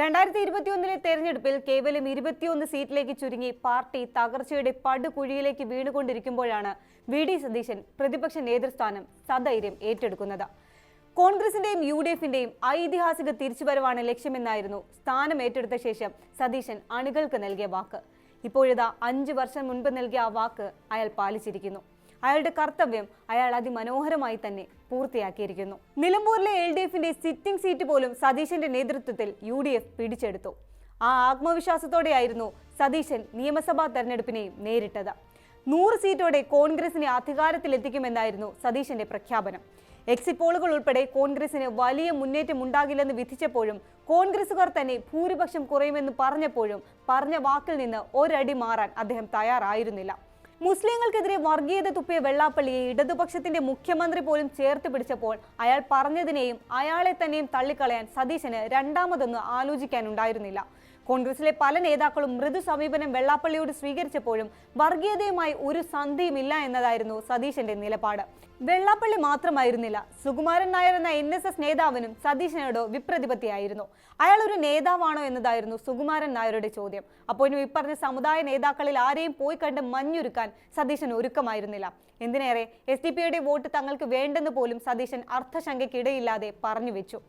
2021 തെരഞ്ഞെടുപ്പിൽ കേവലം 21 സീറ്റിലേക്ക് ചുരുങ്ങി പാർട്ടി തകർച്ചയുടെ പടുകുഴിയിലേക്ക് വീണുകൊണ്ടിരിക്കുമ്പോഴാണ് വി.ഡി. സതീശൻ പ്രതിപക്ഷ നേതൃസ്ഥാനം സധൈര്യം ഏറ്റെടുക്കുന്നത്. കോൺഗ്രസിന്റെയും യു.ഡി.എഫിന്റെയും ഐതിഹാസിക തിരിച്ചുവരവാണ് ലക്ഷ്യമെന്നായിരുന്നു സ്ഥാനം ഏറ്റെടുത്ത ശേഷം സതീശൻ അണികൾക്ക് നൽകിയ വാക്ക്. ഇപ്പോഴിതാ 5 വർഷം മുൻപ് നൽകിയ ആ വാക്ക് അയാൾ പാലിച്ചിരിക്കുന്നു. അയാളുടെ കർത്തവ്യം അയാൾ അതിമനോഹരമായി തന്നെ പൂർത്തിയാക്കിയിരിക്കുന്നു. നിലമ്പൂരിലെ LDFന്റെ സിറ്റിംഗ് സീറ്റ് പോലും സതീശന്റെ നേതൃത്വത്തിൽ UDF പിടിച്ചെടുത്തു. ആ ആത്മവിശ്വാസത്തോടെയായിരുന്നു സതീശൻ നിയമസഭാ തെരഞ്ഞെടുപ്പിനെയും നേരിട്ടത്. 100 സീറ്റോടെ കോൺഗ്രസിനെ അധികാരത്തിലെത്തിക്കുമെന്നായിരുന്നു സതീശന്റെ പ്രഖ്യാപനം. എക്സിറ്റ് പോളുകൾ ഉൾപ്പെടെ കോൺഗ്രസിന് വലിയ മുന്നേറ്റം ഉണ്ടാകില്ലെന്ന് വിധിച്ചപ്പോഴും കോൺഗ്രസുകാർ തന്നെ ഭൂരിപക്ഷം കുറയുമെന്ന് പറഞ്ഞപ്പോഴും പറഞ്ഞ വാക്കിൽ നിന്ന് ഒരടി മാറാൻ അദ്ദേഹം തയ്യാറായിരുന്നില്ല. മുസ്ലിങ്ങൾക്കെതിരെ വർഗീയത തുപ്പിയ വെള്ളാപ്പള്ളിയെ ഇടതുപക്ഷത്തിന്റെ മുഖ്യമന്ത്രി പോലും ചേർത്ത് പിടിച്ചപ്പോൾ അയാൾ പറഞ്ഞതിനെയും അയാളെ തന്നെയും തള്ളിക്കളയാൻ സതീശന് രണ്ടാമതൊന്നും ആലോചിക്കാനുണ്ടായിരുന്നില്ല. കോൺഗ്രസിലെ പല നേതാക്കളും മൃദു സമീപനം വെള്ളാപ്പള്ളിയോട് സ്വീകരിച്ചപ്പോഴും വർഗീയതയുമായി ഒരു സന്ധിയുമില്ല എന്നതായിരുന്നു സതീശന്റെ നിലപാട്. വെള്ളാപ്പള്ളി മാത്രമായിരുന്നില്ല, സുകുമാരൻ നായർ എന്ന NSS നേതാവിനും സതീശനോട് വിപ്രതിപത്തിയായിരുന്നു. അയാൾ ഒരു നേതാവാണോ എന്നതായിരുന്നു സുകുമാരൻ നായരുടെ ചോദ്യം. അപ്പോഴും ഇപ്പറഞ്ഞ സമുദായ നേതാക്കളിൽ ആരെയും പോയി കണ്ട് മഞ്ഞുരുക്കാൻ സതീശൻ ഒരുക്കമായിരുന്നില്ല. എന്തിനേറെ SDP വോട്ട് തങ്ങൾക്ക് വേണ്ടെന്ന് പോലും സതീശൻ അർത്ഥശങ്കയ്ക്കിടയില്ലാതെ പറഞ്ഞു വെച്ചു.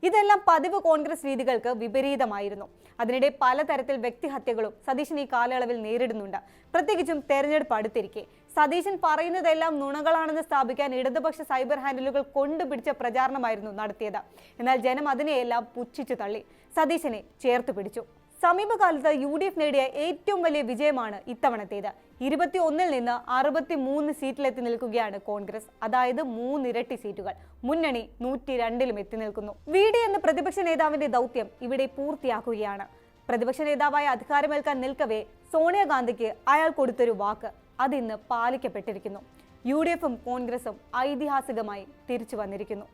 ഇതെല്ലാം പതിവ് കോൺഗ്രസ് രീതികൾക്ക് വിപരീതമായിരുന്നു. അതിനിടെ പലതരത്തിൽ വ്യക്തിഹത്യകളും സതീശൻ ഈ കാലയളവിൽ നേരിടുന്നുണ്ട്. പ്രത്യേകിച്ചും തെരഞ്ഞെടുപ്പ് അടുത്തിരിക്കെ സതീശൻ പറയുന്നതെല്ലാം നുണകളാണെന്ന് സ്ഥാപിക്കാൻ ഇടതുപക്ഷ സൈബർ ഹാൻഡിലുകൾ കൊണ്ടുപിടിച്ച പ്രചാരണമായിരുന്നു നടത്തിയത്. എന്നാൽ ജനം അതിനെയെല്ലാം പുച്ഛിച്ചു തള്ളി, സതീശനെ ചേർത്ത് പിടിച്ചു. സമീപകാലത്ത് UDF നേടിയ ഏറ്റവും വലിയ വിജയമാണ് ഇത്തവണത്തേത്. 21-ൽ നിന്ന് 63 സീറ്റിലെത്തി നിൽക്കുകയാണ് കോൺഗ്രസ്. അതായത് 3 ഇരട്ടി സീറ്റുകൾ. മുന്നണി 102-ലും എത്തി നിൽക്കുന്നു. വി.ഡി. എന്ന പ്രതിപക്ഷ നേതാവിന്റെ ദൗത്യം ഇവിടെ പൂർത്തിയാക്കുകയാണ്. പ്രതിപക്ഷ നേതാവായ അധികാരമേൽക്കാൻ നിൽക്കവേ സോണിയാഗാന്ധിക്ക് അയാൾ കൊടുത്തൊരു വാക്ക് അതിന്ന് പാലിക്കപ്പെട്ടിരിക്കുന്നു. UDFും കോൺഗ്രസും ഐതിഹാസികമായി തിരിച്ചു വന്നിരിക്കുന്നു.